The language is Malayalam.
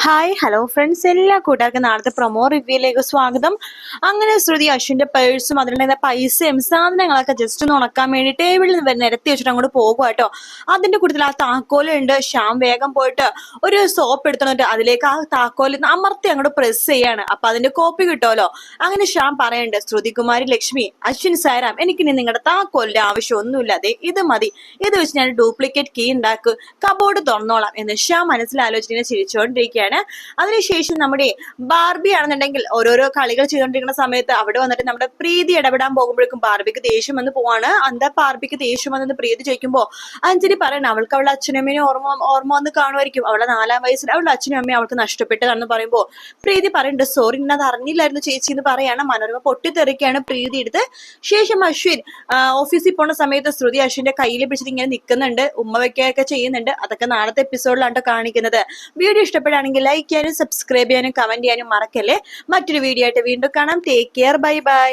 ഹായ് ഹലോ ഫ്രണ്ട്സ്, എല്ലാ കൂട്ടുകാർക്കും നാളത്തെ പ്രൊമോ റിവ്യൂയിലേക്ക് സ്വാഗതം. അങ്ങനെ ശ്രുതി അശ്വിന്റെ പേഴ്സും അതിലുണ്ടായിരുന്ന പൈസയും സാധനങ്ങളൊക്കെ ജസ്റ്റ് ഒന്ന് ഉണക്കാൻ വേണ്ടി ടേബിളിൽ നിരത്തി വെച്ചിട്ട് അങ്ങോട്ട് പോകുക കേട്ടോ. അതിന്റെ കൂട്ടത്തിൽ ആ താക്കോലുണ്ട്. ശ്യാം വേഗം പോയിട്ട് ഒരു സോപ്പ് എടുത്തിട്ട് അതിലേക്ക് ആ താക്കോല് അമർത്തി അങ്ങോട്ട് പ്രസ് ചെയ്യാണ്. അപ്പൊ അതിന്റെ കോപ്പി കിട്ടുമല്ലോ. അങ്ങനെ ശ്യാം പറയുന്നുണ്ട്, ശ്രുതികുമാരി ലക്ഷ്മി, അശ്വിൻ സാരാം, എനിക്കിനി നിങ്ങളുടെ താക്കോലിന്റെ ആവശ്യമൊന്നുമില്ലാതെ ഇത് മതി, ഇത് വെച്ച് ഞാൻ ഡ്യൂപ്ലിക്കേറ്റ് കീ ഉണ്ടാക്കും, കബോർഡ് തുറന്നോളാം എന്ന് ശ്യാം മനസ്സിലാലോചിച്ചിങ്ങനെ ചിരിച്ചുകൊണ്ടിരിക്കുകയാണ്. അതിനുശേഷം നമ്മുടെ ബാർബി ആണെന്നുണ്ടെങ്കിൽ ഓരോരോ കളികൾ ചെയ്തുകൊണ്ടിരിക്കുന്ന സമയത്ത് അവിടെ വന്നിട്ട് നമ്മുടെ പ്രീതി ഇടപെടാൻ പോകുമ്പോഴേക്കും ബാർബിക്ക് ദേഷ്യം വന്ന് പോവാണ്. എന്താ ബാർബിക്ക് ദേഷ്യം വന്നെന്ന് പ്രീതി ചോദിക്കുമ്പോ അഞ്ജലി പറയണം, അവൾക്ക് അവളുടെ അച്ഛനും അമ്മയും ഓർമ്മ വന്ന് കാണുമായിരിക്കും. അവളുടെ 4-ാം വയസ്സിൽ അവളുടെ അച്ഛനും അമ്മയും അവൾക്ക് നഷ്ടപ്പെട്ടതാണെന്ന് പറയുമ്പോൾ പ്രീതി പറയുന്നുണ്ട്, സോറി, ഇന്നത് അറിഞ്ഞില്ലായിരുന്നു ചേച്ചി എന്ന് പറയാണ്. മനോരമ പൊട്ടിത്തെറിക്കുകയാണ് പ്രീതി എടുത്ത്. ശേഷം അശ്വിൻ ഓഫീസിൽ പോണ സമയത്ത് ശ്രുതി അശ്വിന്റെ കയ്യിൽ പിടിച്ചിട്ട് ഇങ്ങനെ നിൽക്കുന്നുണ്ട്, ഉമ്മ വെക്കുകയൊക്കെ ചെയ്യുന്നുണ്ട്. അതൊക്കെ നാളത്തെ എപ്പിസോഡിലാണ് കാണിക്കുന്നത്. വീഡിയോ ഇഷ്ടപ്പെടുകയാണെങ്കിൽ ലൈക്ക് ചെയ്യാനും സബ്സ്ക്രൈബ് ചെയ്യാനും കമന്റ് ചെയ്യാനും മറക്കല്ലേ. മറ്റൊരു വീഡിയോ ആയിട്ട് വീണ്ടും കാണാം. Take care, bye bye.